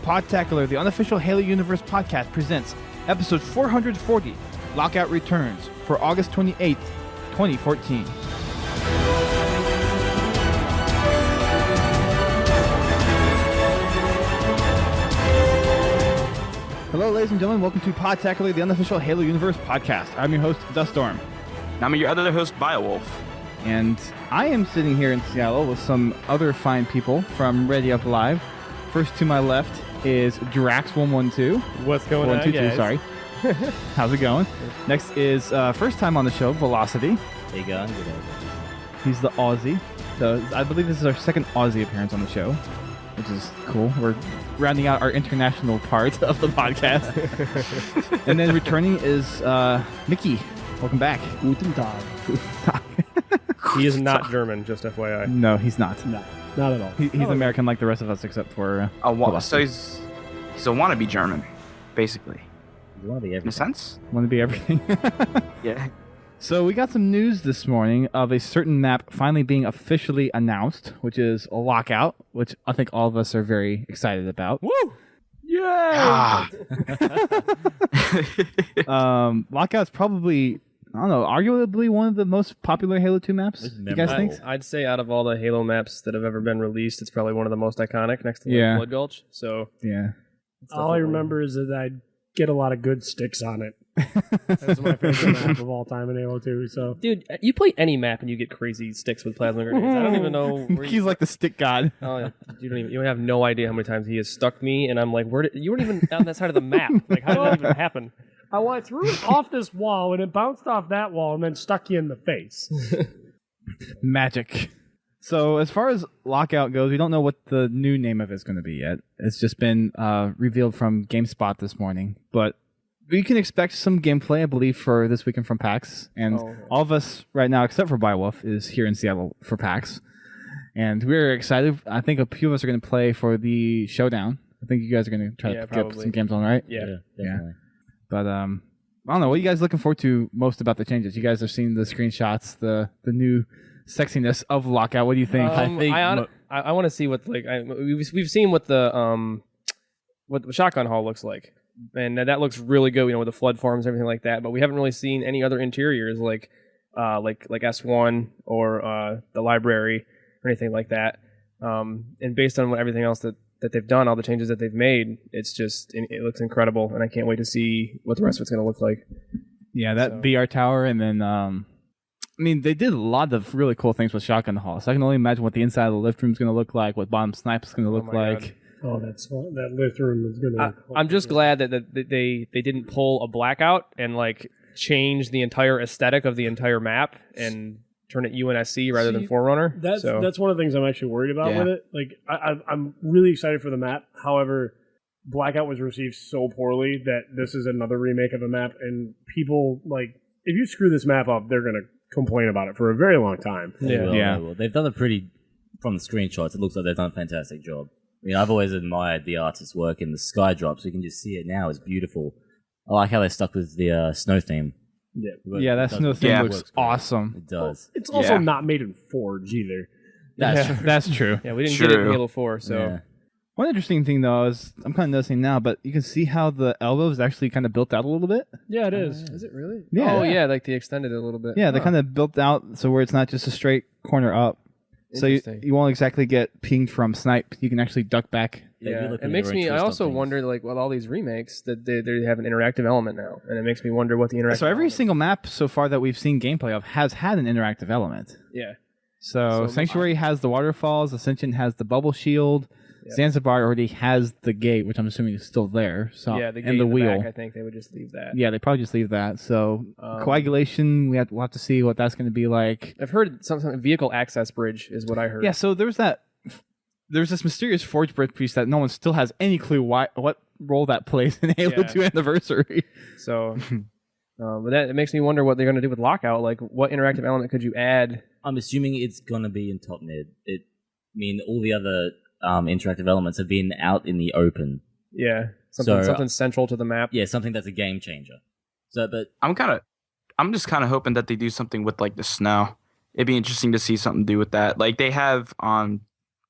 Podtacular, the unofficial Halo Universe podcast, presents episode 440, Lockout returns for August 28th, 2014. Hello, ladies and gentlemen. Welcome to Podtacular, the unofficial Halo Universe podcast. I'm your host, Duststorm. I'm your other host, Biowolf. And I am sitting here in Seattle with some other fine people from Ready Up Live. First to my left is Drax112. What's going on, guys? Sorry. How's it going? Next is first time on the show, Velocity. There you go. Good day. He's the Aussie. So I believe this is our second Aussie appearance on the show, which is cool. We're rounding out our international part of the podcast. And then returning is Micky. Welcome back. Guten Tag. He is not German, just FYI. No, he's not. No, not at all. He's American like the rest of us, except for... So he's a wannabe German, basically. You want to be everything. In a sense? Want to be everything. Yeah. So we got some news this morning of a certain map finally being officially announced, which is a Lockout, which I think all of us are very excited about. Woo! Ah. Lockout's probably, I don't know, arguably one of the most popular Halo 2 maps. You guys think? I'd say out of all the Halo maps that have ever been released, it's probably one of the most iconic next to Blood Gulch. So yeah. All I remember is that I'd get a lot of good sticks on it. That's my favorite map of all time in Halo 2. So, dude, you play any map and you get crazy sticks with plasma grenades. I don't even know. He's like the stick god. Oh, yeah. You have no idea how many times he has stuck me, and I'm like, you weren't even on that side of the map. Like, how did that even happen? I threw it off this wall, and it bounced off that wall, and then stuck you in the face. Magic. So as far as Lockout goes, we don't know what the new name of it's going to be yet. It's just been revealed from GameSpot this morning, but we can expect some gameplay, I believe, for this weekend from PAX. And all of us right now, except for Biowolf, is here in Seattle for PAX. And we're excited. I think a few of us are going to play for the Showdown. I think you guys are going to try to pick up some games on, right? Yeah, definitely. But I don't know. What are you guys looking forward to most about the changes? You guys have seen the screenshots, the new sexiness of Lockout. What do you think? I want to see what we've seen what the shotgun hall looks like, and that looks really good. With the flood farms and everything like that. But we haven't really seen any other interiors like S1 or the library or anything like that. And based on everything else that they've done, all the changes that they've made, it looks incredible, and I can't wait to see what the rest of it's going to look like. Yeah, that BR tower, and then they did a lot of really cool things with Shotgun Hall. So I can only imagine what the inside of the lift room is going to look like, what Bottom Snipe is going to look like. God. Oh, that lift room is going to. I'm just glad that they didn't pull a Blackout and change the entire aesthetic of the entire map and turn it UNSC rather than Forerunner. That's one of the things I'm actually worried about with it. I'm really excited for the map. However, Blackout was received so poorly that this is another remake of a map, and people if you screw this map up, they're gonna complain about it for a very long time. They will. They've done from the screenshots, it looks like they've done a fantastic job. I've always admired the artist's work in the sky drops. You can just see it now. It's beautiful. I like how they stuck with the snow theme. Yeah, that snow theme looks awesome. It does. It's also not made in Forge either. That's true. Yeah, we didn't get it in Halo 4, so... Yeah. One interesting thing, though, is I'm kind of noticing now, but you can see how the elbow is actually kind of built out a little bit. Yeah, it is. Is it really? Yeah. Oh, yeah, they extended it a little bit. Yeah, they kind of built out so where it's not just a straight corner up. So you won't exactly get pinged from snipe. You can actually duck back. Yeah, it makes me... I also wonder, with all these remakes, that they have an interactive element now. And it makes me wonder what the interactive So every single map so far that we've seen gameplay of has had an interactive element. Yeah. So Sanctuary has the waterfalls. Ascension has the bubble shield. Yep. Zanzibar already has the gate, which I'm assuming is still there. So the gate and the wheel. Back, I think they would just leave that. Yeah, they probably just leave that. So coagulation, we'll have to see what that's going to be like. I've heard some vehicle access bridge is what I heard. Yeah, so there's this mysterious Forge bridge piece that no one still has any clue what role that plays in Halo 2 Anniversary. So, but it makes me wonder what they're going to do with Lockout. What interactive element could you add? I'm assuming it's going to be in top mid. All the other interactive elements have been out in the open. Yeah, something central to the map. Yeah, something that's a game changer. So, but I'm just kind of hoping that they do something with the snow. It'd be interesting to see something do with that. They have on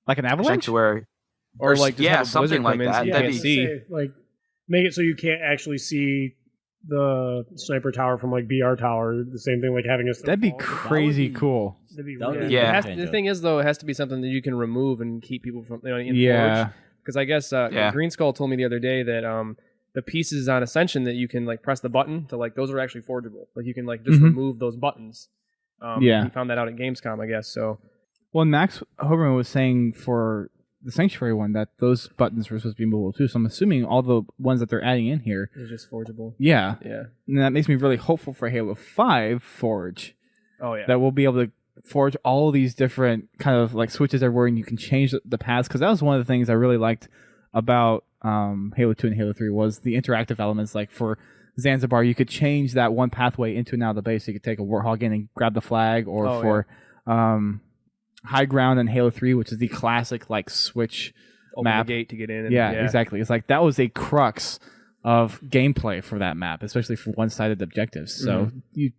an avalanche. Sanctuary. Or like just yeah, have a blizzard something like come in so that. you That'd can't be- see. Like make it so you can't actually see the sniper tower from like BR tower. The same thing like having a That'd be fall. crazy be- cool. That'd be That would really be Yeah. It has Changer. the thing is though, it has to be something that you can remove and keep people from in Yeah. Because I guess Yeah. Green Skull told me the other day that the pieces on Ascension that you can like press the button to like those are actually forgeable. Like you can like just Mhm. remove those buttons. Yeah. He found that out at Gamescom, I guess. So Well, Max Hoberman was saying for the Sanctuary one that those buttons were supposed to be movable too. So I'm assuming all the ones that they're adding in here, it's just forgeable. yeah. Yeah. And that makes me really hopeful for Halo 5 Forge. Oh yeah. That we'll be able to forge all these different kind of like switches everywhere, and you can change the paths. Because that was one of the things I really liked about Halo 2 and Halo 3 was the interactive elements. Like for Zanzibar, you could change that one pathway into and out of the base. So you could take a Warthog in and grab the flag, or Oh, for High Ground in Halo 3, which is the classic like switch Open map. the gate to get in. And, Yeah, exactly. It's like that was a crux of gameplay for that map, especially for one-sided objectives. So you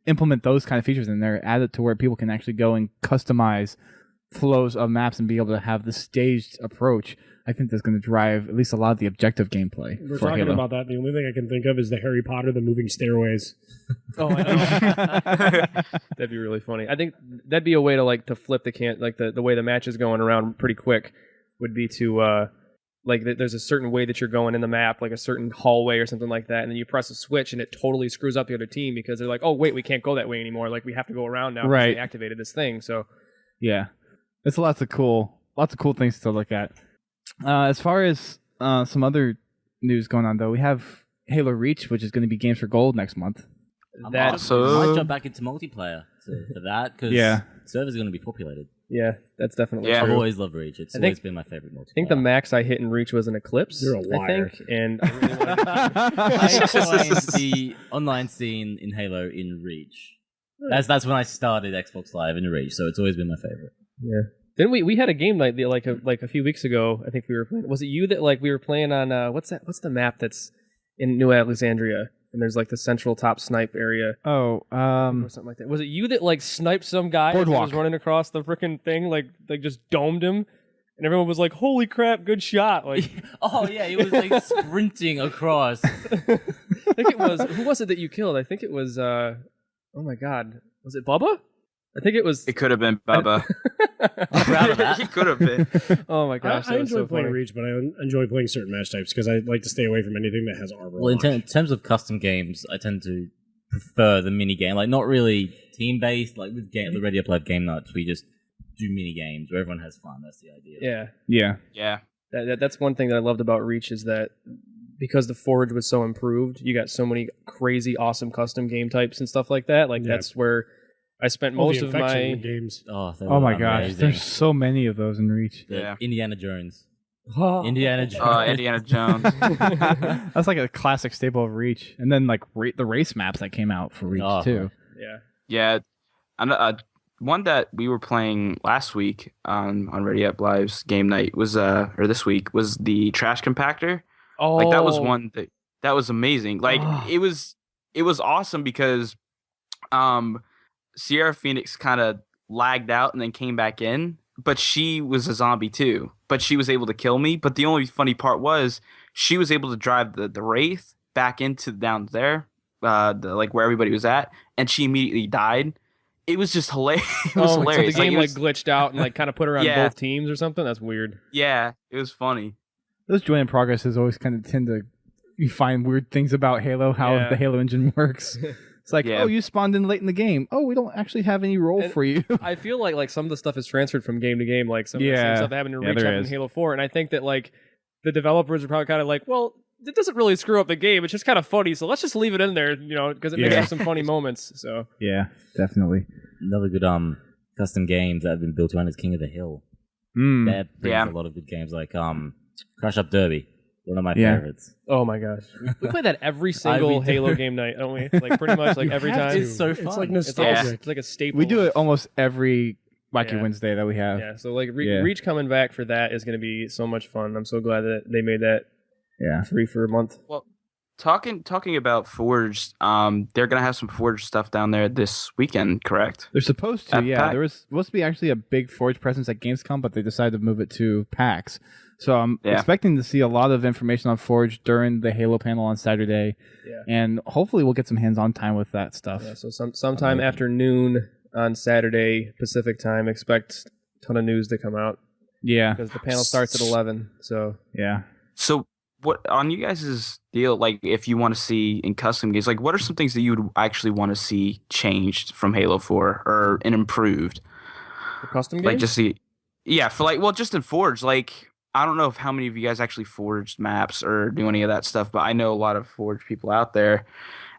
implement those kind of features in there, add it to where people can actually go and customize flows of maps and be able to have the staged approach. I think that's going to drive at least a lot of the objective gameplay We're for talking Halo. about that. The only thing I can think of is the Harry Potter, the moving stairways. Oh, I know. That'd be really funny. I think that'd be a way to like to flip the way the match is going around pretty quick would be to there's a certain way that you're going in the map, like a certain hallway or something like that, and then you press a switch and it totally screws up the other team because they're like, oh wait, we can't go that way anymore. Like we have to go around now because Right. they activated this thing. So Yeah, it's lots of cool things to look at. As far as some other news going on, though, we have Halo Reach, which is going to be Games for Gold next month. that Awesome. Might jump back into multiplayer for that because Yeah. servers are going to be populated. yeah, that's definitely Yeah. I've true. always loved Reach. It's I always think- been my favorite multiplayer. I think the max I hit in Reach was an Eclipse. You're a I liar. think, and I really wanted I joined the online scene in Halo in Reach. That's when I started Xbox Live in Reach, so it's always been my favorite. Yeah. Then we had a game night like a few weeks ago. I think we were playing. Was it you that like we were playing on what's the map that's in New Alexandria? And there's like the central top snipe area Oh, or something like that. Was it you that like sniped some guy as he Boardwalk. was running across the freaking thing like just domed him? And everyone was like, "Holy crap, good shot!" Like, Oh yeah, he was like sprinting across. I think it was who was it that you killed? I think it was oh my god, was it Bubba? I think it was. It could have been Bubba. I'm proud of that. It could have been. Oh my gosh, I that was enjoy so playing funny. Reach, but I enjoy playing certain match types because I like to stay away from anything that has armor. Well, in lock. terms of custom games, I tend to prefer the mini game, like not really team based. Like with the Ready Up Live game nights, we just do mini games where everyone has fun. That's the idea. Yeah, yeah. Yeah. that's one thing that I loved about Reach is that because the Forge was so improved, you got so many crazy, awesome custom game types and stuff like that. Like Yeah. that's where I spent All most the of infection my. games. Oh my gosh, amazing. there's so many of those in Reach. The Yeah. Indiana Jones. Indiana Jones. Indiana Jones. That's like a classic staple of Reach, and then like the race maps that came out for Reach Oh. too. Yeah, Yeah. And one that we were playing last week on Ready Up Live's game night was or this week was the trash compactor. oh, Like that was one that was amazing. Like Oh. it was awesome because Sierra Phoenix kind of lagged out and then came back in, but she was a zombie too. But she was able to kill me. But the only funny part was she was able to drive the Wraith back into down there, like where everybody was at, and she immediately died. It was just hilarious. It was So hilarious. the game it like was- glitched out and like kind of put her on Yeah. both teams or something. That's weird. yeah, it was funny. Those join in progress is always kind of tend to you find weird things about Halo, how Yeah. the Halo engine works. It's like, Yeah. oh, you spawned in late in the game. Oh, we don't actually have any role And- for you. I feel like some of the stuff is transferred from game to game, like some of the Yeah. same stuff that happened in Yeah, Reach there happened in is. Halo 4, and I think that like the developers are probably kind of like, well, it doesn't really screw up the game. It's just kind of funny, so let's just leave it in there, because it makes Yeah. for some funny moments. So Yeah, definitely. Another good custom games that have been built around is King of the Hill. Mm. That brings Yeah. a lot of good games like Crash Up Derby, one of my Yeah. favorites. oh my gosh, we play that every single we do. Halo game night, don't we? Like pretty much like every have time. to. It's so It's fun. like It's nostalgic. it's like a staple. We do it almost every Wacky Yeah. Wednesday that we have. Yeah, so like Yeah. Reach coming back for that is going to be so much fun. I'm so glad that they made that Yeah. free for a month. Talking about Forged, they're gonna have some Forged stuff down there this weekend, correct? They're supposed to, At yeah. PAX? There was supposed to be actually a big Forge presence at Gamescom, but they decided to move it to PAX. So I'm Yeah. expecting to see a lot of information on Forge during the Halo panel on Saturday, and hopefully we'll get some hands-on time with that stuff. Yeah, so sometime after noon on Saturday Pacific time, expect a ton of news to come out Yeah, because the panel starts at 11. So yeah. So what on you guys' deal? Like, if you want to see in custom games, like, what are some things that you would actually want to see changed from Halo 4 or and improved? for custom games, Like, just see, yeah, for like, well, just in Forge, like. I don't know if how many of you guys actually forged maps or do any of that stuff, but I know a lot of Forge people out there.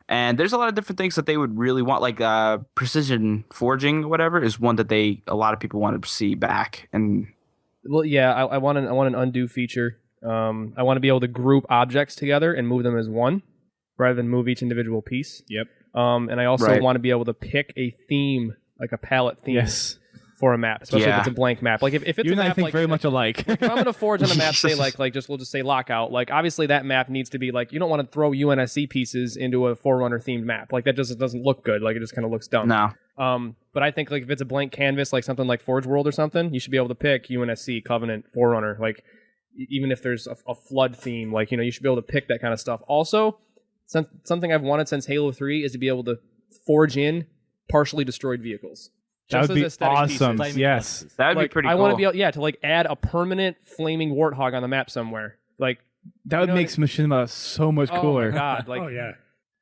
And there's a lot of different things that they would really want, like precision forging or whatever is one that a lot of people want to see back. And well, yeah, I want an undo feature. I want to be able to group objects together and move them as one, rather than move each individual piece. Yep. And I also Right. want to be able to pick a theme, like a palette theme, Yes. for a map, especially if Yeah. it's a blank map. Like if it's You a and I map think like, very much alike. if I'm gonna forge on a map, say we'll just say Lockout. Like obviously that map needs to be like you don't want to throw UNSC pieces into a Forerunner themed map. Like that just doesn't look good. Like it just kind of looks dumb. no, But I think like if it's a blank canvas, like something like Forge World or something, you should be able to pick UNSC, Covenant, Forerunner. Like even if there's a flood theme, like you should be able to pick that kind of stuff. Also, something I've wanted since Halo 3 is to be able to forge in partially destroyed vehicles. That Just would as be aesthetic awesome. pieces. Yes. that'd Like, be pretty I cool. want to be able, to like add a permanent flaming warthog on the map somewhere. Like That would know make what Machinima so much cooler. Oh my god! Like Oh yeah.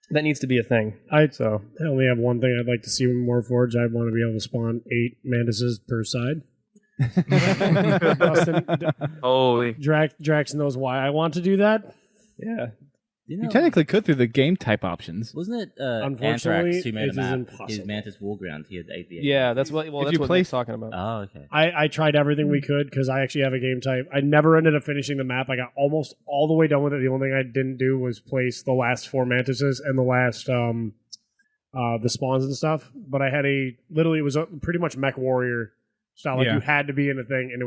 that needs to be a thing. I So only have one thing I'd like to see more Forge. I'd want to be able to spawn 8 mantises per side. Dustin, Holy, Drax knows why I want to do that. yeah, You technically could through the game type options. Wasn't it Unfortunately, Anthrax who made it a is map? impossible. His Mantis Warground. He had 8 yeah. That's what. Well, If that's you what play- Nick's talking about. Oh, okay. I tried everything we could because I actually have a game type. I never ended up finishing the map. I got almost all the way done with it. The only thing I didn't do was place the last 4 mantises and the last the spawns and stuff. But I had literally it was a pretty much mech warrior style. Like Yeah. you had to be in the thing, and it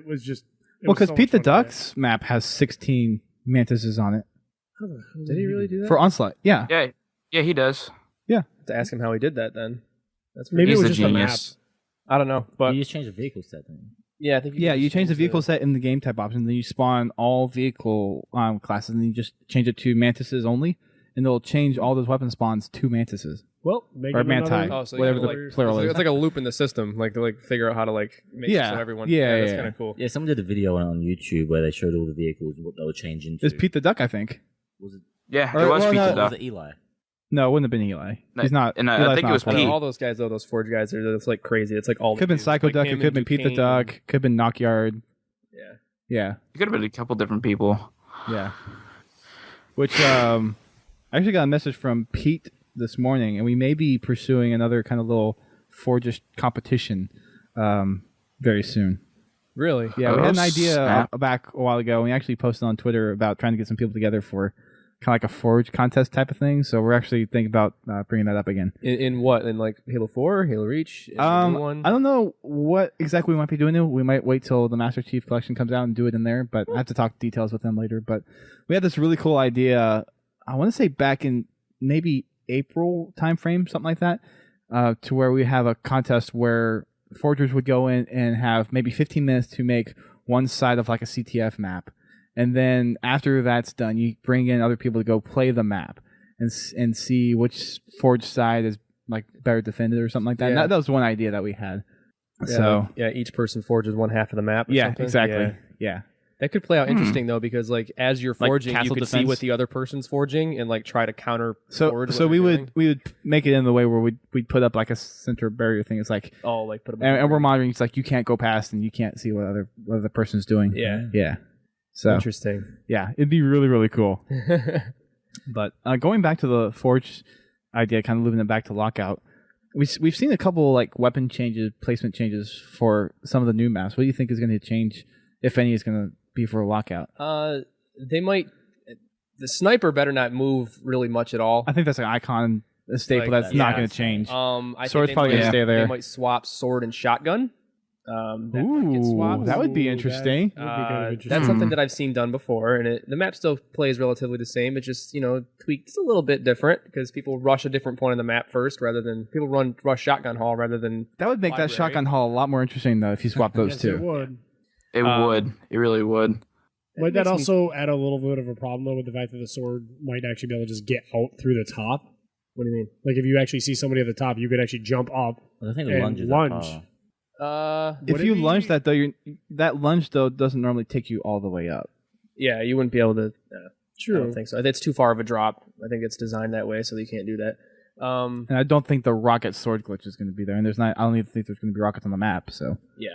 was just. It Well, was because so Pete the much fun to play. Duck's map has 16 mantises on it How the hell Did he really do that? for Onslaught. Yeah. yeah, he does. To ask him how he did that, then that's Maybe He's it a was just a map. genius. I don't know, but you just changed the vehicle set then. yeah, I think Yeah, you change the to- vehicle set in the game type option, then you spawn all vehicle classes, and then you just change it to mantises only, and they'll change all those weapon spawns to mantises. Well, make Or him Manti. another- Oh, so Whatever you the gotta, plural it's is. It's like a loop in the system, like to like figure out how to like make it Yeah. so everyone. Yeah, that's yeah. kind of cool. Yeah, someone did a video on YouTube where they showed all the vehicles and what they were changing to. It's Pete the Duck, I think. Was it? Yeah, Or- it was well, Pete no, the Or Duck. was it Eli? No, it wouldn't have been Eli. No, He's not. and I Eli's think it not was a part of I Pete. know, all those guys though, those Forge guys are it's like crazy. It's like all Could have been Psycho like Duck. It him could have been and Pete the Duquesne. Duck. Could have been Knockyard. Yeah. Yeah. It could have been a couple different people. Yeah. Which I actually got a message from Pete this morning, and we may be pursuing another kind of little Forge competition very soon. Really? Yeah, we had an Oh, idea snap. back a while ago, and we actually posted on Twitter about trying to get some people together for kind of like a Forge contest type of thing. So we're actually thinking about bringing that up again. In what? In like Halo 4, Halo Reach, in the new one? I don't know what exactly we might be doing. We might wait till the Master Chief Collection comes out and do it in there, but I have to talk details with them later. But we had this really cool idea. I want to say back in maybe April timeframe, something like that, to where we have a contest where forgers would go in and have maybe 15 minutes to make one side of like a CTF map. And then after that's done, you bring in other people to go play the map and see which forge side is like better defended or something like that. And Yeah. that was one idea that we had. Yeah, So like, yeah, each person forges one half of the map. Or yeah, something. exactly. Yeah. Yeah. That could play out interesting though, because like as you're Like forging, you castle could see defense? what the other person's forging and like try to counter. So forge so what we they're would doing. we would make it in the way where we'd put up like a center barrier thing. It's like like put them. and we're monitoring. It's like you can't go past and you can't see what the person's doing. Yeah. Yeah. So Interesting. yeah, it'd be really really cool. But going back to the Forge idea, kind of moving it back to Lockout, we've seen a couple like weapon changes, placement changes for some of the new maps. What do you think is going to change, if any, is going to be for Lockout? They might. The sniper better not move really much at all. I think that's an icon staple Like, that's not yeah. going to change. I think Sword's they probably might- going to stay there. They might swap sword and shotgun. that might get swapped. That would be interesting. That would be kind of interesting. That's something that I've seen done before, and the map still plays relatively the same. It just tweaked just a little bit different because people rush a different point on the map first, rather than people rush Shotgun Hall rather than That would make library. that Shotgun Hall a lot more interesting, though, if you swap those Yes, two. it would. It would. It really would. Might that makes me- also add a little bit of a problem, though, with the fact that the sword might actually be able to just get out through the top? What do you mean? Like, if you actually see somebody at the top, you could actually jump up. I think the And lunge is lunge. that far. If Would it you be- lunge that, though, that lunge, though, doesn't normally take you all the way up. Yeah, you wouldn't be able to. I True. don't think so. It's too far of a drop. I think it's designed that way so that you can't do that. And I don't think the rocket sword glitch is going to be there. And I don't even think there's going to be rockets on the map, so. Yeah.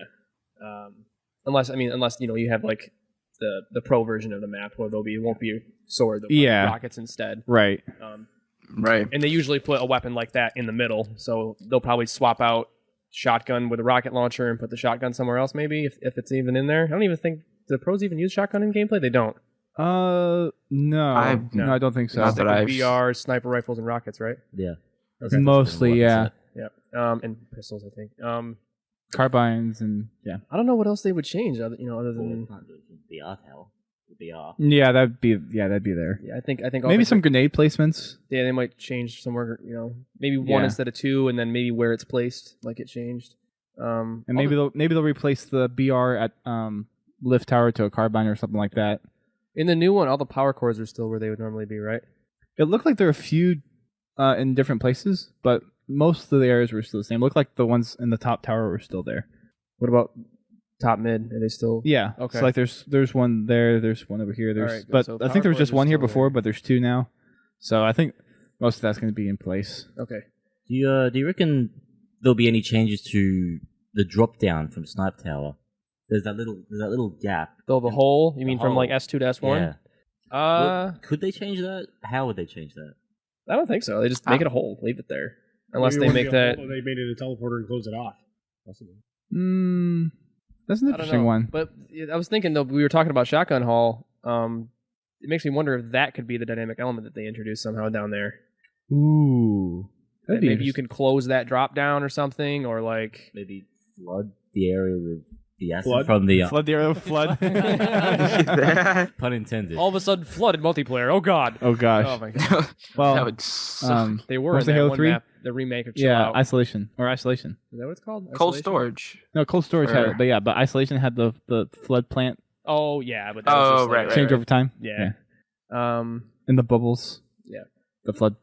Unless you have like the pro version of the map where won't be a sword, there'll be Yeah. rockets instead. Right. Right. And they usually put a weapon like that in the middle, so they'll probably swap out shotgun with a rocket launcher and put the shotgun somewhere else, maybe if it's even in there. I don't even think the pros even use shotgun in gameplay. They don't. No. No, I don't think so. Not Stick that with I've- VR, sniper rifles, and rockets, right? Yeah. Okay. Mostly, yeah. Yeah. And pistols, I think. Carbines and, yeah. I don't know what else they would change, other Well, than. we can't do the BR tower. The BR. Yeah, that'd be there. Yeah, I think. Maybe some grenade placements. Yeah, they might change somewhere. Maybe one Yeah. instead of two, and then maybe where it's placed, like it changed. And maybe they'll replace the BR at lift tower to a carbine or something like that. In the new one, all the power cores are still where they would normally be, right? It looked like there were a few in different places, but most of the areas were still the same. It looked like the ones in the top tower were still there. What about top mid? Are they still? Yeah. Okay. So like there's one there, there's one over here. There's Alright, but so I power think there was cores just are one here still before, there. but there's two now. So I think most of that's going to be in place. Okay. Do you reckon there'll be any changes to the drop down from Snipe Tower? There's that little gap. Though the hole, you mean from hole. like S2 to S1? Yeah. Could they change that? How would they change that? I don't think so. They just make it a hole, leave it there, unless Maybe they it would make be a that. hole, they made it a teleporter and closed it off. Possibly. That's an I don't interesting know. one. But I was thinking though, we were talking about Shotgun Hall. It makes me wonder if that could be the dynamic element that they introduced somehow down there. Ooh. That'd be Maybe you can close that drop down or something, or like Maybe flood the area with the acid Flood? from the flood the area with flood. pun intended. all of a sudden flooded multiplayer. Oh god. Oh gosh. Oh my god. Well, that would suck. They were What's in the that Halo one 3? map, the remake of Chill yeah, Out. isolation. Is Is that what it's called? Cold Isolation? storage. No, cold storage had Or- it, but isolation had the flood plant Oh yeah, but that was just right, like, change over time. Yeah. And the bubbles. Yeah. The flood.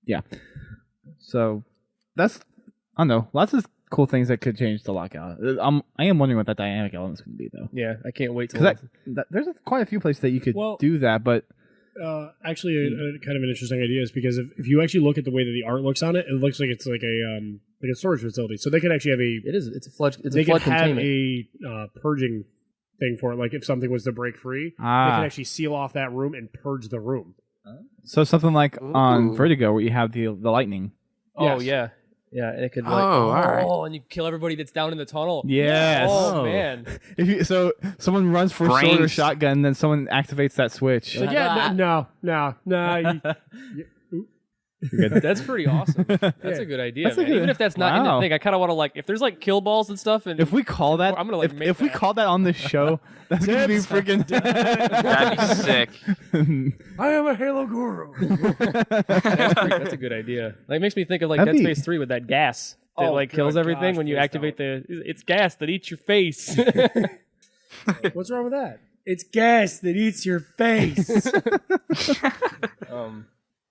Yeah. So that's I don't know. Lots of cool things that could change the lockout. I am wondering what that dynamic element's going to be though. Yeah, I can't wait to. Because there's quite a few places that you could Well- do that, but Actually, a kind of an interesting idea is because if you actually look at the way that the art looks on it, it looks like it's like a storage facility. So they could actually have it is. It's a flood. It's they a flood could have containment. a purging thing for it. Like if something was to break free, they could actually seal off that room and purge the room. so something like on Ooh. Vertigo where you have the lightning. Oh Yes. yeah, yeah. And it could like Oh, alright. and you kill everybody that's down in the tunnel. Yes. Oh Oh. man. So someone runs for sword or Brains. shotgun, then someone activates that switch. So yeah, no. That's pretty awesome. That's a good idea, That's a man. good- Even if that's not in the Wow. thing, I kind of want to like if there's like kill balls and stuff. And If we call that, I'm gonna, like, make if we that. call that on this show, that's gonna be freaking. That'd be sick. I am a Halo guru. that's a good idea. Like, it makes me think of like That'd Dead be- Space 3 with that gas that Oh, like kills good everything gosh, when you please activate it's gas that eats your face. What's wrong with that? It's gas that eats your face.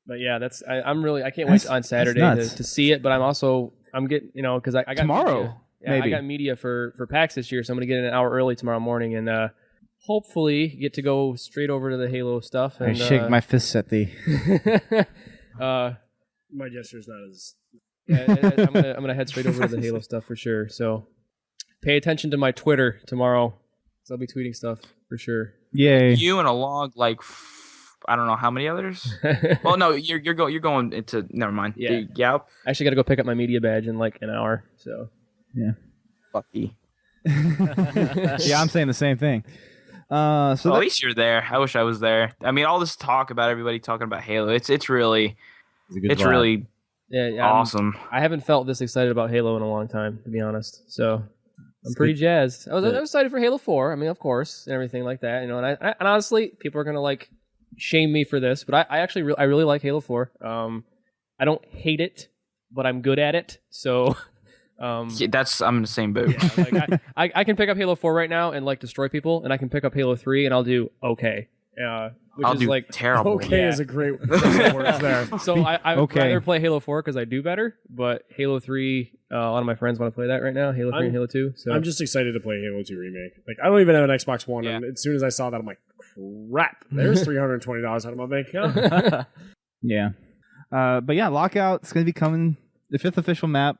But yeah, I can't wait on Saturday nuts. to see it. But I'm getting because I got Tomorrow, media. Yeah, maybe. I got media for PAX this year, so I'm gonna get in an hour early tomorrow morning and hopefully get to go straight over to the Halo stuff. I And, shake my fists at thee. My gesture's not as. I'm gonna head straight over to the Halo stuff for sure. So pay attention to my Twitter tomorrow, so I'll be tweeting stuff for sure. Yay! You and a log like I don't know how many others. Well, no, you're going into never mind. Yeah. Yep. I actually got to go pick up my media badge in like an hour. So Lucky. Yeah, I'm saying the same thing. So Well, at least you're there. I wish I was there. I mean, all this talk about everybody talking about Halo. It's really It's a good it's vibe. really yeah, awesome. I haven't felt this excited about Halo in a long time, to be honest. So I'm pretty jazzed. I was excited for Halo 4. I mean, of course, and everything like that. And and honestly, people are gonna like shame me for this, but I actually I really like Halo 4. I don't hate it, but I'm good at it. So, I'm in the same boat. yeah, like I can pick up Halo 4 right now and like destroy people, and I can pick up Halo 3 and I'll do okay. Which I'll is do like terrible. Okay is a great words there. So I would Okay. rather play Halo 4 because I do better, but Halo 3, a lot of my friends want to play that right now. Halo 3 and Halo 2. So I'm just excited to play Halo 2 Remake. Like, I don't even have an Xbox One, Yeah. and as soon as I saw that, I'm like, crap, there's $320 out of my bank account. Yeah. But yeah, Lockout's going to be coming. The 5th official map.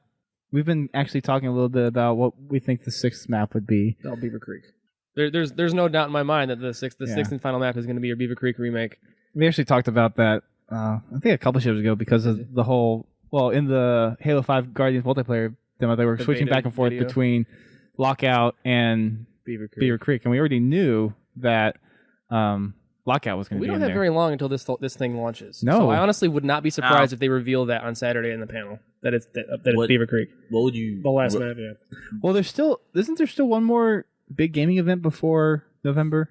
We've been actually talking a little bit about what we think the 6th map would be. Oh, Beaver Creek. There's no doubt in my mind that the sixth and final map is going to be your Beaver Creek remake. We actually talked about that, I think a couple shows ago, because of the whole, in the Halo 5 Guardians multiplayer demo, they were The switching beta back and forth video. between Lockout and Beaver Creek. Beaver Creek, and we already knew that Lockout was going to We be don't in have there. very long until this thing launches. No. So I honestly would not be surprised if they reveal that on Saturday in the panel that it's Beaver Creek. What would you? The last map, yeah. Well, isn't there still one more big gaming event before November?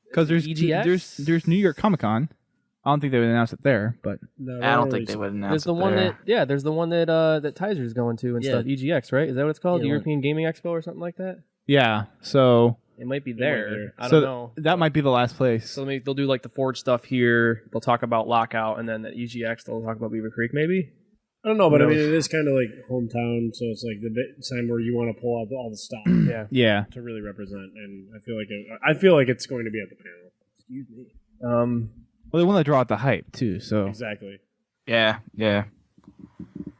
Because EGX? there's New York Comic Con. I don't think they would announce it there, but No, I don't think they would announce There's the it one there. there's the one that Tiser's going to and Yeah. stuff. EGX, right? Is that what it's called? Yeah, The like- European Gaming Expo or something like that? yeah. So It might be might there. be there. I so don't know. that might be the last place. So maybe they'll do like the Forge stuff here. They'll talk about Lockout, and then at EGX they'll talk about Beaver Creek, maybe. I don't know, but I Who mean, knows? it is kind of like hometown, so it's like the time where you want to pull out all the stock Yeah. Yeah. to really represent, and I feel like it's going to be at the panel. Excuse me. Well, they want to draw out the hype too. So Exactly. Yeah.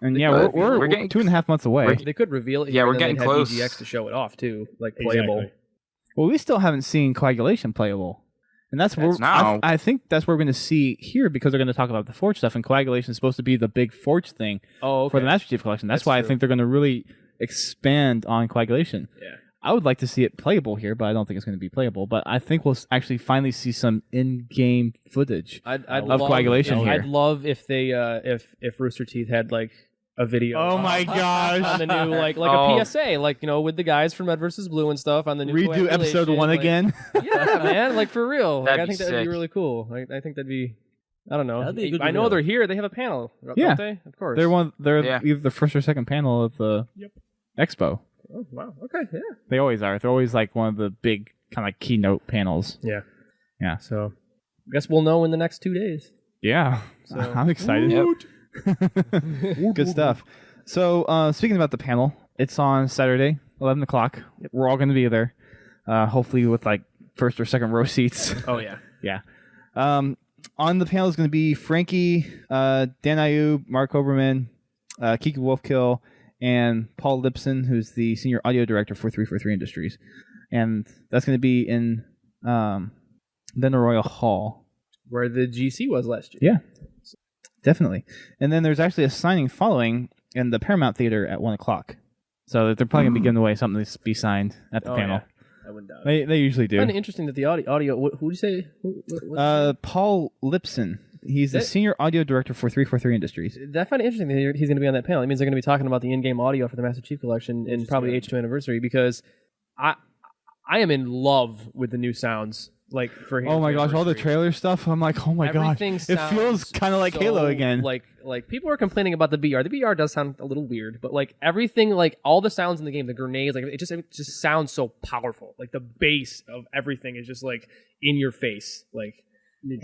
and yeah, But we're we're getting- 2.5 months away. They could reveal it. Yeah, here, we're and then getting they'd have close. EGX to show it off too, like playable. Exactly. Well, we still haven't seen Coagulation playable, and that's where now. I think that's what we're going to see here, because they're going to talk about the Forge stuff, and Coagulation is supposed to be the big Forge thing Oh, okay. for the Master Chief Collection. That's That's why I true. think they're going to really expand on Coagulation. Yeah. I would like to see it playable here, but I don't think it's going to be playable. But I think we'll actually finally see some in-game footage. I'd Of love, Coagulation I'd here. love if they if Rooster Teeth had like a video. Oh my gosh! On the new like Oh. a PSA, like with the guys from Red vs. Blue and stuff on the new Redo episode Coagulation, 1 like- again. Yeah, man, like for real. Like, That'd I be think that'd be sick. really cool. I think that'd be. I don't know. That'd be a good I know reveal. they're here. They have a panel, Yeah. don't they? Of course. They're Yeah. either the first or second panel of the expo. Oh, wow. Okay. Yeah. They always are. They're always like one of the big kind of like keynote panels. Yeah. Yeah. So, I guess we'll know in the next 2 days. Yeah, So- I'm excited. Yep. Good stuff. So, speaking about the panel, it's on Saturday, 11 o'clock. We're all going to be there, hopefully with like first or second row seats. Oh yeah. Yeah. On the panel is going to be Frankie, Dan Ayub, Mark Oberman, Kiki Wolfkill, and Paul Lipson, who's the senior audio director for 343 Industries. And that's going to be in Royal Hall. Where the GC was last year. Yeah, definitely. And then there's actually a signing following in the Paramount Theater at 1 o'clock. So they're probably going to be giving away something to be signed at the Oh, panel. yeah. I wouldn't doubt it. They usually do. Kind of interesting that the audio. Who'd you say? What's Paul Lipson. He's the That- senior audio director for 343 Industries. I find it interesting that he's going to be on that panel. It means they're going to be talking about the in-game audio for the Master Chief Collection and probably H2 Anniversary, because I am in love with the new sounds. Like for Oh my H2 gosh, all the Anniversary. trailer stuff. I'm like, oh my gosh. Everything It feels sounds kind of like so, Halo again. Like people are complaining about the BR. The BR does sound a little weird, but like everything, like all the sounds in the game, the grenades, like it just sounds so powerful. Like the bass of everything is just like in your face. Like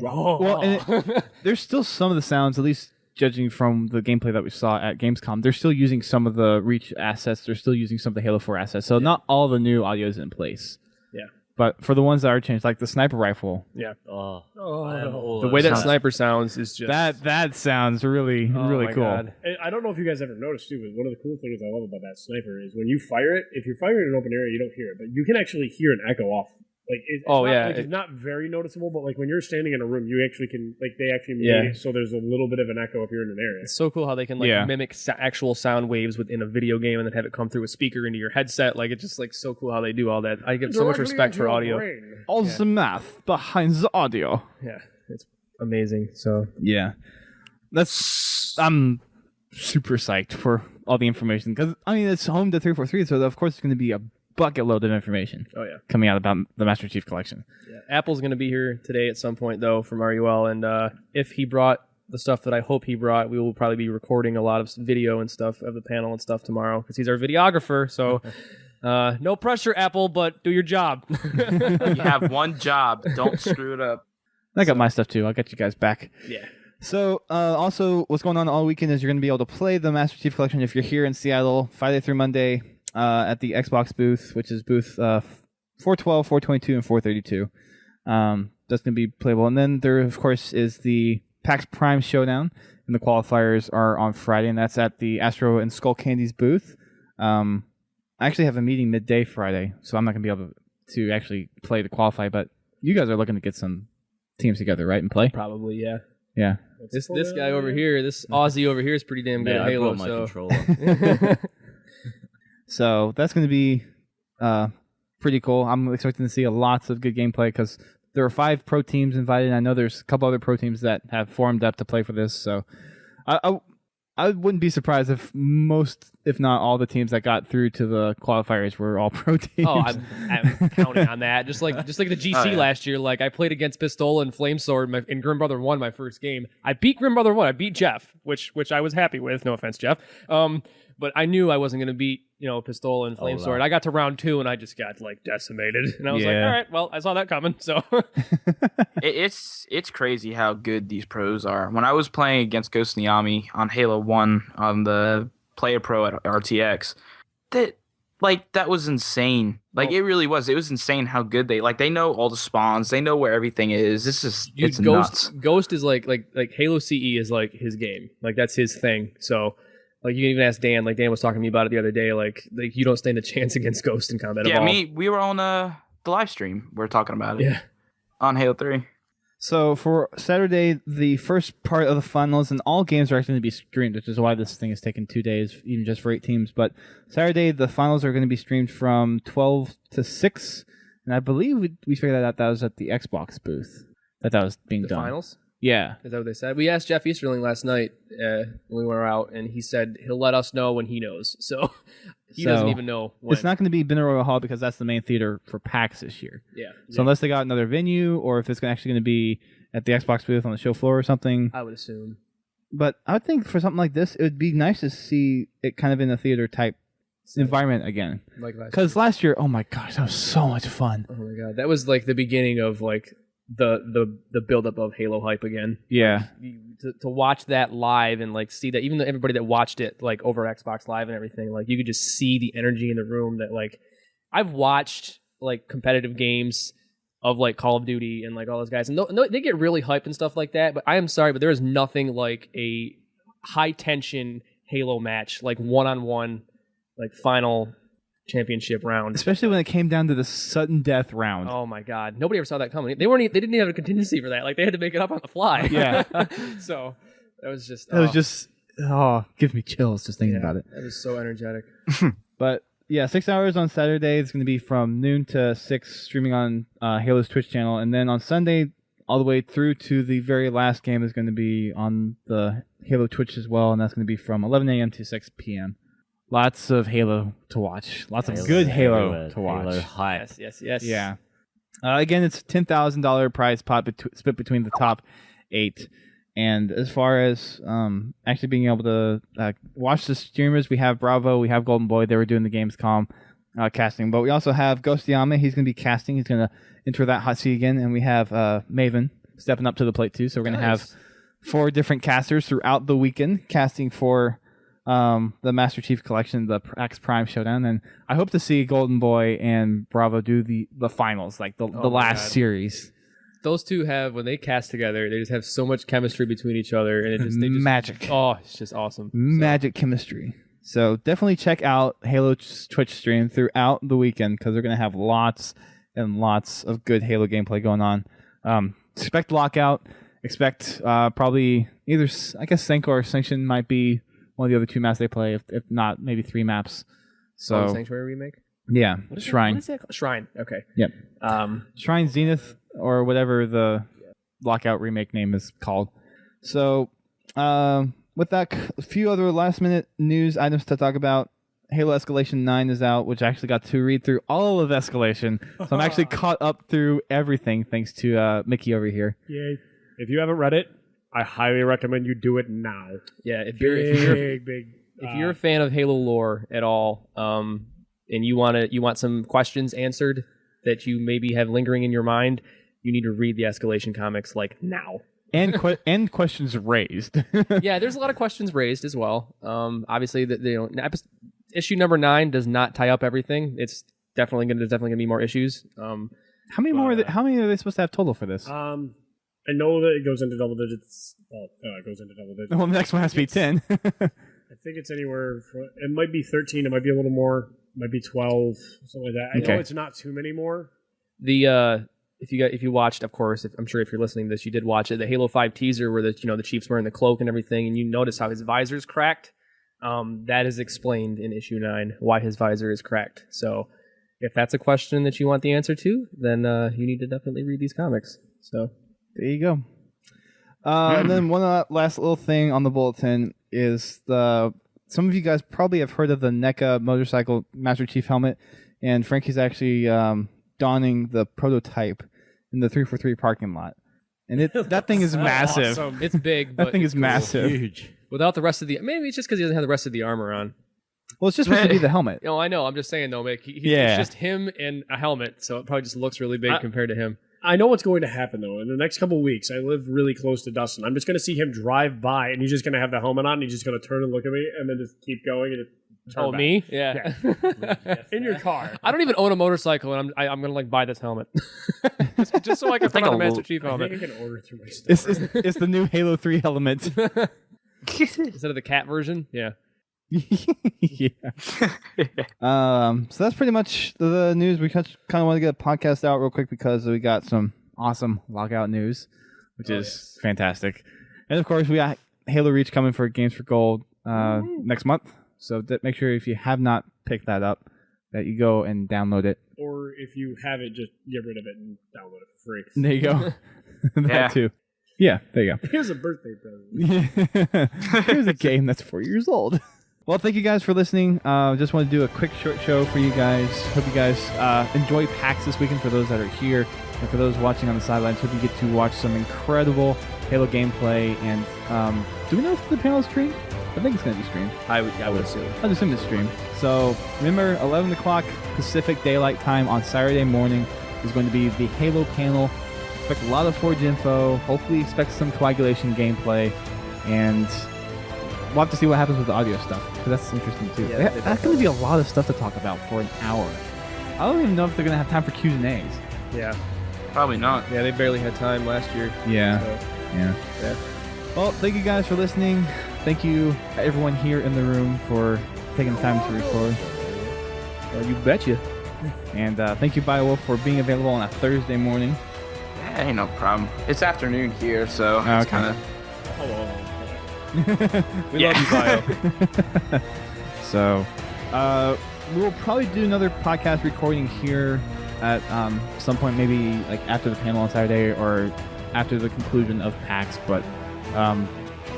Well, and there's still some of the sounds, at least judging from the gameplay that we saw at Gamescom. They're still using some of the Reach assets. They're still using some of the Halo 4 assets. So not all the new audio is in place. Yeah. But for the ones that are changed, like the sniper rifle, Oh, the way that Sounds- sniper sounds is just that sounds really oh really my cool. God. And I don't know if you guys ever noticed too, but one of the cool things I love about that sniper is when you fire it, if you're firing in an open area, you don't hear it, but you can actually hear an echo off. Like it's Oh, not, yeah, like, it's not very noticeable, but like when you're standing in a room, you actually can like they actually made Yeah. it so there's a little bit of an echo if you're in an area. It's so cool how they can like Yeah. mimic actual sound waves within a video game and then have it come through a speaker into your headset. Like it's just like so cool how they do all that. I give so much Directly respect into for your audio. brain. All the math behind the audio. Yeah, it's amazing. So Yeah, that's I'm super psyched for all the information because I mean it's home to 343, so of course it's going to be a bucket load of information. Oh yeah, coming out about the Master Chief Collection. Yeah. Apple's going to be here today at some point though from RUL, and if he brought the stuff that I hope he brought, we will probably be recording a lot of video and stuff of the panel and stuff tomorrow because he's our videographer. So no pressure, Apple, but do your job. You have one job. Don't screw it up. I got my stuff too. I'll get you guys back. Yeah. So, also, what's going on all weekend is you're going to be able to play the Master Chief Collection if you're here in Seattle, Friday through Monday, at the Xbox booth, which is booth 412, 422, and 432. That's going to be playable. And then there, of course, is the PAX Prime Showdown, and the qualifiers are on Friday, and that's at the Astro and Skull Candies booth. I actually have a meeting midday Friday, so I'm not going to be able to actually play to qualify, but you guys are looking to get some teams together, right, and play? Probably, yeah. Yeah. This guy over here, this Aussie over here is pretty damn good at I Halo. brought my So. controller. So that's going to be pretty cool. I'm expecting to see lots of good gameplay because there are 5 pro teams invited. And I know there's a couple other pro teams that have formed up to play for this. So I wouldn't be surprised if most, if not all, the teams that got through to the qualifiers were all pro teams. Oh, I'm counting on that. Just like the GC last year. Like I played against Pistola and Flamesword in Grim Brother 1 my first game. I beat Grim Brother 1. I beat Jeff, which I was happy with. No offense, Jeff. But I knew I wasn't going to beat, Pistola and Flamesword. I got to round 2 and I just got like decimated. And I was like, all right, well, I saw that coming. So It's crazy how good these pros are. When I was playing against Ghost and the Army on Halo 1 on the Player Pro at RTX, that was insane. Like it really was. It was insane how good they know all the spawns. They know where everything is. It's nuts. Ghost is like Halo CE is like his game. Like that's his thing. So like you can even ask Dan. Like Dan was talking to me about it the other day. Like you don't stand a chance against Ghost in combat at all. Yeah, we were on the live stream. We were talking about it. Yeah. On Halo 3. So for Saturday, the first part of the finals, and all games are actually going to be streamed, which is why this thing is taking 2 days, even just for 8 teams. But Saturday, the finals are going to be streamed from 12 to 6, and I believe we figured that was at the Xbox booth that was being done. The finals? Yeah. Is that what they said? We asked Jeff Easterling last night when we were out, and he said he'll let us know when he knows. So he doesn't even know when. It's not going to be Battle Royal Hall because that's the main theater for PAX this year. Yeah. So unless they got another venue, or if it's actually going to be at the Xbox booth on the show floor or something. I would assume. But I would think for something like this, it would be nice to see it kind of in a theater type environment again. Like last year. Because last year, oh my gosh, that was so much fun. Oh my god, that was like the beginning of like the buildup of Halo hype again. Yeah. To watch that live and like see that, even though everybody that watched it like over Xbox Live and everything, like you could just see the energy in the room. That like I've watched like competitive games of like Call of Duty and like all those guys, and they get really hyped and stuff like that. But I am sorry, but there is nothing like a high tension Halo match, like 1-on-1, like final championship round, especially when it came down to the sudden death round. Oh my god, nobody ever saw that coming. They didn't even have a contingency for that. Like they had to make it up on the fly. Yeah. So that was just gives me chills just thinking about it. That was so energetic. But yeah, 6 hours on Saturday. It's going to be from noon to 6, streaming on Halo's Twitch channel, and then on Sunday all the way through to the very last game is going to be on the Halo Twitch as well, and that's going to be from 11 a.m. to 6 p.m. Lots of Halo to watch. Lots of good Halo to watch. Halo hype. Yes. Yeah. Again, it's a $10,000 prize pot split between the top 8. And as far as actually being able to watch the streamers, we have Bravo, we have Golden Boy. They were doing the Gamescom casting. But we also have Ghost Yama. He's going to be casting. He's going to enter that hot seat again. And we have Maven stepping up to the plate, too. So we're going to have 4 different casters throughout the weekend casting for the Master Chief Collection, the Pax Prime Showdown, and I hope to see Golden Boy and Bravo do the finals, like the last series. Those two when they cast together, they just have so much chemistry between each other, and they just magic. Oh, it's just awesome. Magic chemistry. So definitely check out Halo's Twitch stream throughout the weekend because they're going to have lots and lots of good Halo gameplay going on. Expect Lockout. Expect probably either, I guess, Senko or Sanction might be one of the other 2 maps they play, if not maybe 3 maps. So the Sanctuary remake? Yeah, Shrine. What is that called? Shrine. Okay. Yep. Shrine Zenith or whatever the Lockout remake name is called. So, what with that, a few other last-minute news items to talk about. Halo Escalation 9 is out, which I actually got to read through all of Escalation. So I'm actually caught up through everything thanks to Micky over here. Yay. If you haven't read it, I highly recommend you do it now. Yeah, if you're a fan of Halo lore at all, and you want some questions answered that you maybe have lingering in your mind, you need to read the Escalation comics like now. And questions raised. Yeah, there's a lot of questions raised as well. Obviously, issue number 9 does not tie up everything. It's definitely gonna be more issues. How many more? How many are they supposed to have total for this? I know that it goes into double digits. It goes into double digits. Well, the next one has to be 10. I think it's anywhere from, it might be 13, it might be a little more, it might be 12, something like that. I know it's not too many more. If you watched, of course, I'm sure if you're listening to this, you did watch it, the Halo 5 teaser where the Chief's wearing the cloak and everything, and you notice how his visor's cracked. That is explained in issue 9 why his visor is cracked. So if that's a question that you want the answer to, then you need to definitely read these comics. So there you go. And then one last little thing on the bulletin is some of you guys probably have heard of the NECA motorcycle Master Chief helmet, and Frankie's actually donning the prototype in the 343 parking lot. And that thing is massive. Awesome. it's big, but That thing is massive. Huge. without the rest of the. Maybe it's just because he doesn't have the rest of the armor on. Well, it's just supposed to be the helmet. No, I know. I'm just saying though, Mick. Yeah. It's just him and a helmet, so it probably just looks really big compared to him. I know what's going to happen, though. In the next couple of weeks, I live really close to Dustin. I'm just going to see him drive by, and he's just going to have the helmet on, and he's just going to turn and look at me, and then just keep going, and just turn back. Me? Yeah. In your car. I don't even own a motorcycle, and I'm going to buy this helmet. just so I can put on a Master Chief I helmet. think I can order through my store. It's the new Halo 3 helmet. Instead of the cat version? Yeah. Yeah. So that's pretty much the news. We kind of want to get a podcast out real quick because we got some awesome Lockout news, which is fantastic. And of course, we got Halo Reach coming for Games for Gold next month. So make sure if you have not picked that up, that you go and download it. Or if you have it, just get rid of it and download it for free. There you go. That too. Yeah, there you go. Here's a birthday present. Here's a game that's 4 years old. Well, thank you guys for listening. Just want to do a quick short show for you guys. Hope you guys enjoy PAX this weekend for those that are here. And for those watching on the sidelines, hope you get to watch some incredible Halo gameplay. And do we know if the panel is streamed? I think it's going to be streamed. I would assume. I'd assume it's streamed. So remember, 11 o'clock Pacific Daylight Time on Saturday morning is going to be the Halo panel. Expect a lot of Forge info. Hopefully expect some coagulation gameplay. And we'll have to see what happens with the audio stuff, because that's interesting too. Yeah, that's going to be a lot of stuff to talk about for an hour. I don't even know if they're going to have time for Q's and A's. Yeah. Probably not. Yeah, they barely had time last year. Yeah. So. Yeah. Well, thank you guys for listening. Thank you everyone here in the room for taking the time to record. Well, you betcha. And thank you, Biowolf, for being available on a Thursday morning. Yeah, ain't no problem. It's afternoon here, so it's Okay. kind of. We love you, Bio. So, we'll probably do another podcast recording here at some point, maybe like after the panel on Saturday or after the conclusion of PAX. But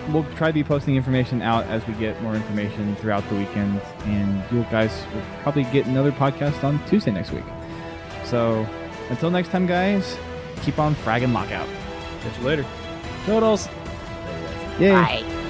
we'll try to be posting information out as we get more information throughout the weekend, and you guys will probably get another podcast on Tuesday next week. So, until next time, guys, keep on fragging Lockout. Catch you later. Toodles. Yay. Bye.